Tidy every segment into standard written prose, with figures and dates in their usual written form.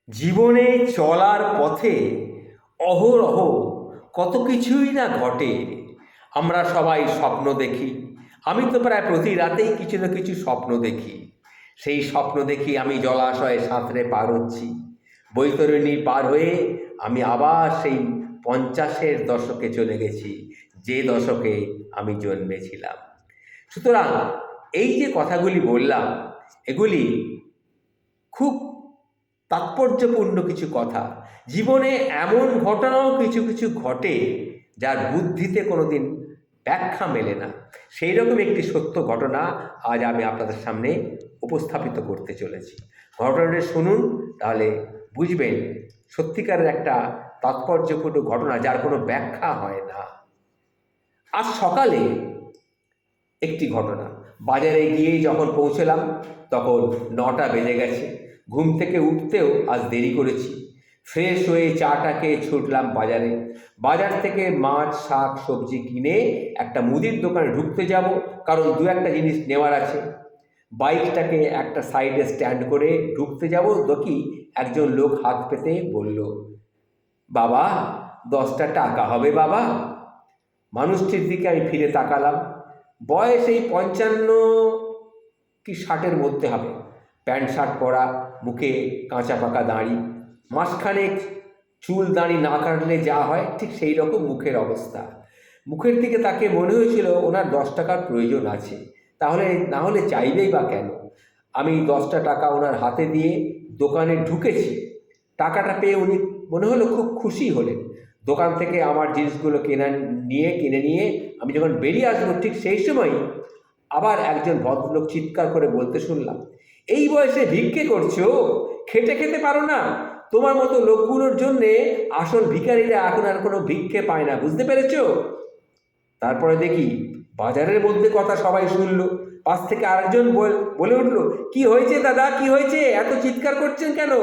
জীবনে চলার পথে অহরহ কত কিছুই না ঘটে। আমরা সবাই স্বপ্ন দেখি। আমি তো প্রায় প্রতি রাতেই কিছু না কিছু স্বপ্ন দেখি। সেই স্বপ্ন দেখি আমি জলাশয়ে সাঁতরে পার হচ্ছি, বৈতরণী পার হয়ে আমি আবার সেই 50-এর দশকে চলে গেছি, যে দশকে আমি জন্মেছিলাম। সুতরাং এই যে কথাগুলি বললাম, এগুলি খুব তাৎপর্যপূর্ণ কিছু কথা। জীবনে এমন ঘটনাও কিছু কিছু ঘটে যার বুদ্ধিতে কোনোদিন ব্যাখ্যা মেলে না। সেই রকম একটি সত্য ঘটনা আজ আমি আপনাদের সামনে উপস্থাপিত করতে চলেছি। ঘটনাটি শুনুন, তাহলে বুঝবেন সত্যিকারের একটা তাৎপর্যপূর্ণ ঘটনা যার কোনো ব্যাখ্যা হয় না। আজ সকালে একটি ঘটনা। বাজারে গিয়ে যখন পৌঁছলাম তখন 9টা বেজে গেছে। ঘুম থেকে উঠতেও আজ দেরি করেছি। ফ্রেশ হয়ে চাটা খেয়ে ছুটলাম বাজারে। বাজার থেকে মাছ, শাক, সবজি কিনে একটা মুদির দোকানে ঢুকতে যাব, কারণ দু একটা জিনিস নেওয়ার আছে। বাইকটাকে একটা সাইডে স্ট্যান্ড করে ঢুকতে যাব, দেখি একজন লোক হাত পেতে বলল, বাবা 10টা টাকা হবে বাবা? মানুষটির দিকে আমি ফিরে তাকালাম। বয়স এই 55 কি 60-এর মধ্যে হবে। প্যান্ট শার্ট পরা, মুখে কাঁচা পাকা দাড়ি, মাঝখানে চুল দাড়ি না কাটলে যা হয় ঠিক সেই রকম মুখের অবস্থা। মুখের দিকে তাকে মনে হয়েছিল ওনার 10 টাকার প্রয়োজন আছে, তাহলে না হলে চাইবেই বা কেন। আমি 10টা টাকা ওনার হাতে দিয়ে দোকানে ঢুকেছি। টাকাটা পেয়ে উনি মনে হলো খুব খুশি হলেন। দোকান থেকে আমার জিনিসগুলো কিনে নিয়ে আমি যখন বেরিয়ে আসবো ঠিক সেই সময় আবার একজন ভদ্রলোক চিৎকার করে বলতে শুনলাম, এই বয়সে ভিক্ষে করছো? খেটে খেতে পারো না? তোমার মতো লোকগুলোর জন্যে আসল ভিখারিরা এখন আর কোনো ভিক্ষে পায় না, বুঝতে পেরেছো? তারপরে দেখি বাজারের মধ্যে কথা সবাই শুনলো। পাশ থেকে আরেকজন বলে উঠলো, কি হয়েছে দাদা, কি হয়েছে, এত চিৎকার করছেন কেন?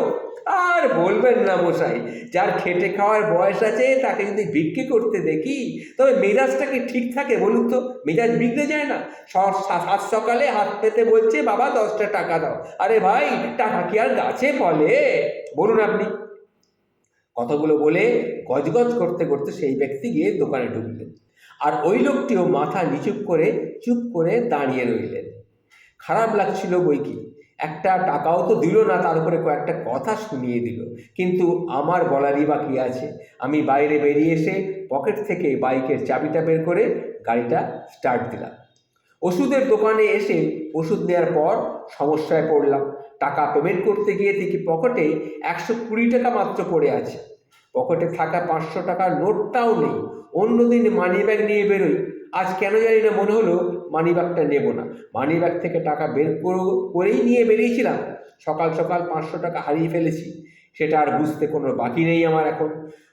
আর বলবেন না মশাই, যার খেটে খাওয়ার বয়স আছে তাকে যদি ভিক্ষে করতে দেখি তবে মেজাজটা কি ঠিক থাকে বলুন তো? মেজাজ বিগড়ে যায় না? সাত সকালে হাত পেতে বলছে, বাবা 10টা টাকা দাও। আরে ভাই, টাকা কি আর গাছে ফলে? বলুন আপনি। কথাগুলো বলে গজগজ করতে করতে সেই ব্যক্তি গিয়ে দোকানে ঢুকলেন, আর ওই লোকটিও মাথা নিচু করে চুপ করে দাঁড়িয়ে রইলেন। খারাপ লাগছিল বই কি, একটা টাকাও তো দিল না, তার উপরে কয়েকটা কথা শুনিয়ে দিল। কিন্তু আমার বলারই বা কী আছে? আমি বাইরে বেরিয়ে এসে পকেট থেকে বাইকের চাবিটা বের করে গাড়িটা স্টার্ট দিলাম। ওষুধের দোকানে এসে ওষুধ নেওয়ার পর সমস্যায় পড়লাম। টাকা পেমেন্ট করতে গিয়ে দেখি পকেটে 120 টাকা মাত্র পড়ে আছে। পকেটে থাকা 500 টাকার নোটটাও নেই। অন্যদিন মানি ব্যাগ নিয়ে বেরোই, আজ কেন জানি না মনে হলো মানি ব্যাগটা নেব না। মানি ব্যাগ থেকে টাকা বের করেই নিয়ে বেরিয়েছিলাম। সকাল সকাল 500 টাকা হারিয়ে ফেলেছি, সেটা আর বুঝতে কোনো বাকি নেই আমার এখন।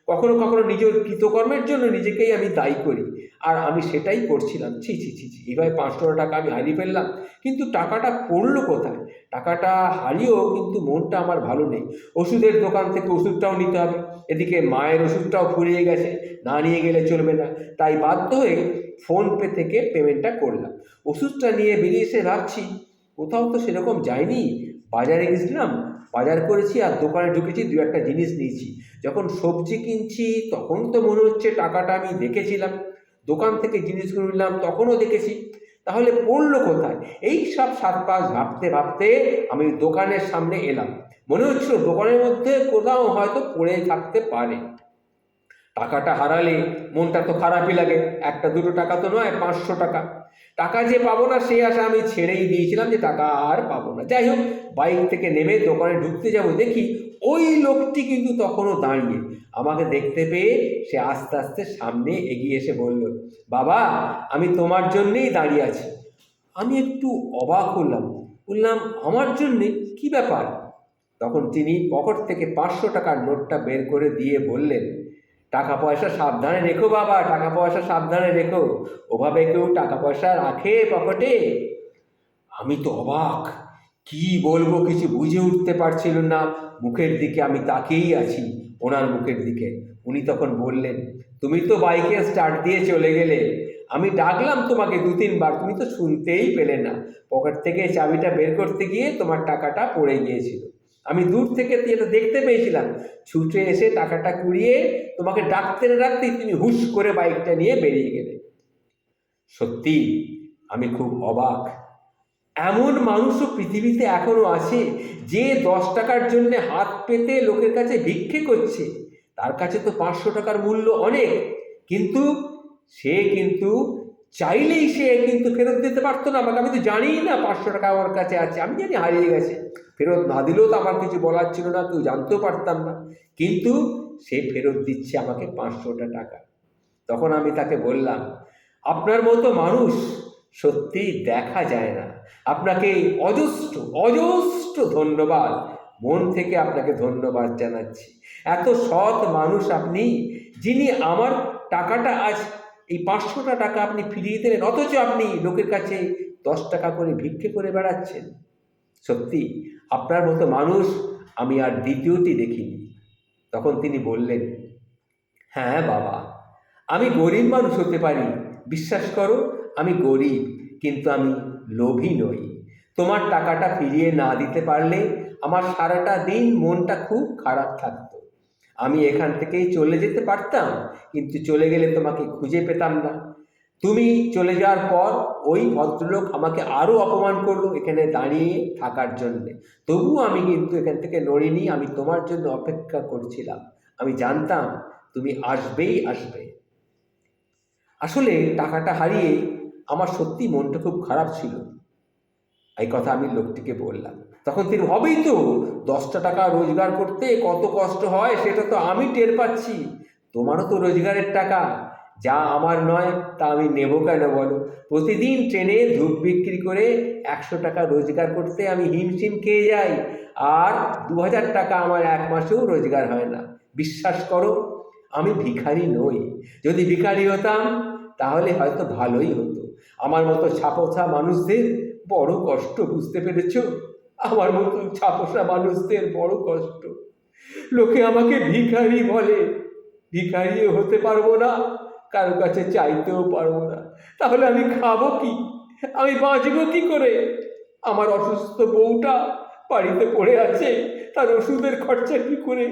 কখনো কখনো নিজের কৃতকর্মের জন্য নিজেকেই আমি দায়ী করি, আর আমি সেটাই করছিলাম। ছি ছি ছি ছি, এভাবে 500 টাকা আমি হারিয়ে ফেললাম। কিন্তু টাকাটা পড়লো কোথায়? টাকাটা হারিয়েও কিন্তু মনটা আমার ভালো নেই। ওষুধের দোকান থেকে ওষুধটাও নিতে হবে, এদিকে মায়ের ওষুধটাও ফুরিয়ে গেছে, না নিয়ে গেলে চলবে না। তাই বাধ্য হয়ে ফোনপে থেকে পেমেন্টটা করলাম। ওষুধটা নিয়ে বেরিয়ে এসে ভাবছি, কোথাও তো সেরকম যায়নি। বাজারে গেছিলাম, বাজার করেছি, আর দোকানে ঢুকেছি, দু একটা জিনিস নিয়েছি। যখন সবজি কিনছি তখন তো মনে হচ্ছে টাকাটা আমি দেখেছিলাম। দোকান থেকে জিনিসগুলো নিলাম তখনও দেখেছি, তাহলে পড়লো কোথায়? এই সব সাত পাঁচ ভাবতে ভাবতে আমি দোকানের সামনে এলাম। মনে হচ্ছিল দোকানের মধ্যে কোথাও হয়তো পড়ে থাকতে পারে। টাকাটা হারালে মনটা তো খারাপই লাগে। একটা দুটো টাকা তো নয়, 500 টাকা। টাকা যে পাবো না সেই আশা আমি ছেড়েই দিয়েছিলাম, যে টাকা আর পাবো না। যাই হোক, বাইক থেকে নেমে দোকানে ঢুকতে যাব, দেখি ওই লোকটি কিন্তু তখনও দাঁড়িয়ে। আমাকে দেখতে পেয়ে সে আস্তে আস্তে সামনে এগিয়ে এসে বলল, বাবা আমি তোমার জন্যেই দাঁড়িয়ে আছি। আমি একটু অবাক হলাম, বললাম, আমার জন্যে? কি ব্যাপার? তখন তিনি পকেট থেকে 500 টাকার নোটটা বের করে দিয়ে বললেন, টাকা পয়সা সাবধানে রেখো বাবা, টাকা পয়সা সাবধানে রেখো। ওভাবে কেউ টাকা পয়সা রাখে পকেটে? আমি তো অবাক, কি বলবো কিছু বুঝে উঠতে পারছিল না। মুখের দিকে আমি তাকিয়েই আছি, ওনার মুখের দিকে। উনি তখন বললেন, তুমি তো বাইকে স্টার্ট দিয়ে চলে গেলে, আমি ডাকলাম তোমাকে 2-3 বার, তুমি তো শুনতেই পেলে না। পকেট থেকে চাবিটা বের করতে গিয়ে তোমার টাকাটা পড়ে গিয়েছিল। আমি দূর থেকে এটা দেখতে পেয়েছিলাম, ছুটে এসে টাকাটা কুড়িয়ে তোমাকে ডাকতে না ডাকতেই তুমি হুশ করে বাইকটা নিয়ে বেরিয়ে গেলে। সত্যি আমি খুব অবাক, এমন মানুষও পৃথিবীতে এখনো আছে যে 10 টাকার জন্য হাত পেতে লোকের কাছে ভিক্ষে করছে। তার কাছে তো 500 টাকার মূল্য অনেক, কিন্তু সে চাইলেই সে ফেরত দিতে পারতো না আমাকে। আমি তো জানি না 500 টাকা আমার কাছে আছে, আমি জানি হারিয়ে গেছে, ফেরত না দিলেও তো আমার কিছু বলার ছিল না, কেউ জানতেও পারতাম না, কিন্তু সে ফেরত দিচ্ছে আমাকে 500টা টাকা। তখন আমি তাকে বললাম, আপনার মতো মানুষ সত্যি দেখা যায় না, আপনাকে অজস্র অজস্র ধন্যবাদ, মন থেকে আপনাকে ধন্যবাদ জানাচ্ছি। এত সৎ মানুষ আপনি, যিনি আমার টাকাটা আজ এই 500টা টাকা আপনি ফিরিয়ে দিলেন, অথচ আপনি লোকের কাছে 10 টাকা করে ভিক্ষে করে বেড়াচ্ছেন। সত্যি আপনার মতো মানুষ আমি আর দ্বিতীয়টি দেখিনি। তখন তিনি বললেন, হ্যাঁ বাবা, আমি গরিব মানুষ হতে পারি, বিশ্বাস করো আমি গরিব, কিন্তু আমি লোভী নই। তোমার টাকাটা ফিরিয়ে না দিতে পারলে আমার সারাটা দিন মনটা খুব খারাপ থাকতো। আমি এখান থেকেই চলে যেতে পারতাম, কিন্তু চলে গেলে তোমাকে খুঁজে পেতাম না। তুমি চলে যাওয়ার পর ওই ভদ্রলোক আমাকে আরও অপমান করলো এখানে দাঁড়িয়ে থাকার জন্যে, তবুও আমি কিন্তু এখান থেকে নড়িনি, আমি তোমার জন্য অপেক্ষা করছিলাম, আমি জানতাম তুমি আসবেই আসবে। আসলে টাকাটা হারিয়ে আমার সত্যি মনটা খুব খারাপ ছিল। এই কথা আমি লোকটিকে বললাম। তখন তিনি, হবেই তো, 10টা টাকা রোজগার করতে কত কষ্ট হয় সেটা তো আমি টের পাচ্ছি, তোমারও তো রোজগারের টাকা, যা আমার নয় তা আমি নেব কেন বলো? প্রতিদিন ট্রেনে ধূপ বিক্রি করে 100 টাকা রোজগার করতে আমি হিমশিম খেয়ে যাই, আর 2000 টাকা আমার 1 মাসেও রোজগার হয় না। বিশ্বাস করো আমি ভিখারি নই, যদি ভিখারি হতাম তাহলে হয়তো ভালোই হতো। আমার মতো ছাপোষা মানুষদের বড় কষ্ট, বুঝতে পেরেছ? আমার মতো ছাপোষা মানুষদের বড় কষ্ট। লোকে আমাকে ভিখারি বলে, ভিখারিও হতে পারবো না, কারো কাছে চাইতেও পারবো না, তাহলে আমি খাবো কি, আমি বাঁচবো কি করে? আমার অসুস্থ বউটা বাড়িতে পড়ে আছে, তার ওষুধের খরচা কি করে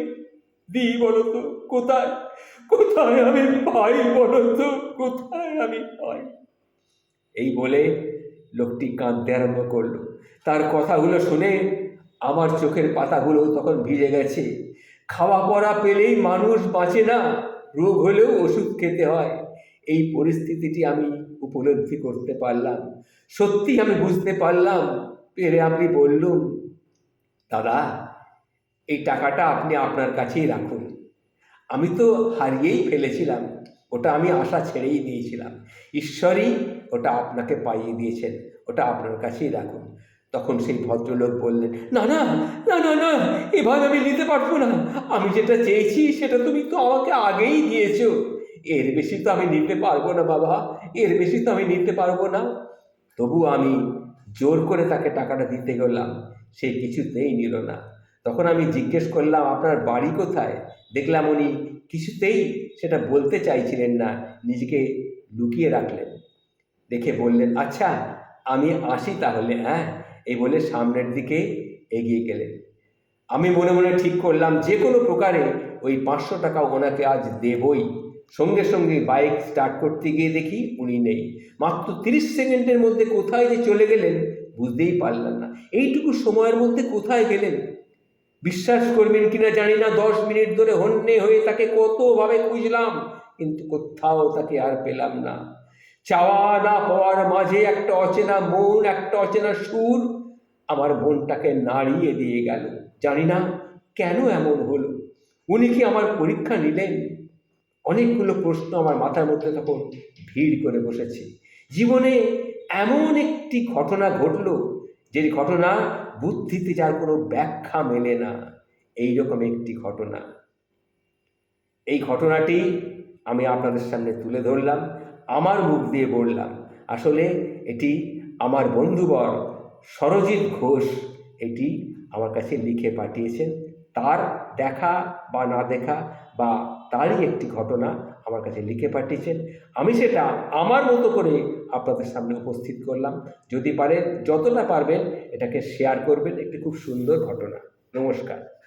দিই বলো তো? কোথায় কোথায় আমি পাই বলো তো, কোথায় আমি পাই? এই বলে লোকটি কাঁদতে আরম্ভ করলো। তার কথাগুলো শুনে আমার চোখের পাতাগুলো তখন ভিজে গেছে। খাওয়া পড়া পেলেই মানুষ বাঁচে না, রোগ হলেও ওষুধ খেতে হয়। এই পরিস্থিতিটি আমি উপলব্ধি করতে পারলাম, সত্যি আমি বুঝতে পারলাম। পেরে আমি বললুম, দাদা এই টাকাটা আপনি আপনার কাছেই রাখুন, আমি তো হারিয়েই ফেলেছিলাম, ওটা আমি আশা ছেড়েই দিয়েছিলাম, ঈশ্বরই ওটা আপনাকে পাইয়ে দিয়েছেন, ওটা আপনার কাছেই রাখুন। তখন সেই ভদ্রলোক বললেন, না না না না না, এভাবে আমি নিতে পারবো না, আমি যেটা চেয়েছি সেটা তুমি তো আমাকে আগেই দিয়েছো, এর বেশি তো আমি নিতে পারবো না বাবা, এর বেশি তো আমি নিতে পারবো না। তবু আমি জোর করে তাকে টাকাটা দিতে গেলাম, সে কিছুতেই নিল না। তখন আমি জিজ্ঞেস করলাম, আপনার বাড়ি কোথায়? দেখলাম উনি কিছুতেই সেটা বলতে চাইছিলেন না, নিজেকে লুকিয়ে রাখলেন। দেখে বললেন, আচ্ছা আমি আসি তাহলে, হ্যাঁ, এই বলে সামনের দিকে এগিয়ে গেলেন। আমি মনে মনে ঠিক করলাম যে কোনো প্রকারে ওই 500 টাকা ওনাকে আজ দেবই। সঙ্গে সঙ্গে বাইক স্টার্ট করতে গিয়ে দেখি উনি নেই। মাত্র 30 সেকেন্ডের মধ্যে কোথায় যে চলে গেলেন বুঝতেই পারলাম না। এইটুকু সময়ের মধ্যে কোথায় গেলেন বিশ্বাস করবেন কিনা জানি না, 10 মিনিট ধরে হন্যে হয়ে তাকে কতভাবে খুঁজলাম, কিন্তু কোথাও তাকে আর পেলাম না। চাওয়া না পাওয়ার মাঝে একটা অচেনা মন, একটা অচেনা সুর আমার মনটাকে নাড়িয়ে দিয়ে গেল। জানি না কেন এমন হলো। উনি কি আমার পরীক্ষা নিলেন? অনেকগুলো প্রশ্ন আমার মাথার মধ্যে তখন ভিড় করে বসেছে। জীবনে এমন একটি ঘটনা ঘটলো, যে ঘটনা বুদ্ধিতে যার কোনো ব্যাখ্যা মেলে না, এইরকম একটি ঘটনা। এই ঘটনাটি আমি আপনাদের সামনে তুলে ধরলাম, আমার মুখ দিয়ে বললাম। আসলে এটি আমার বন্ধুবর সরজিৎ ঘোষ এটি আমার কাছে লিখে পাঠিয়েছেন। তার দেখা বা না দেখা বা তারই একটি ঘটনা আমার কাছে লিখে পাঠিয়েছেন। আমি সেটা আমার মতো করে আপনাদের সামনে উপস্থিত করলাম। যদি পারেন, যতটা পারবেন এটাকে শেয়ার করবেন, একটি খুব সুন্দর ঘটনা। নমস্কার।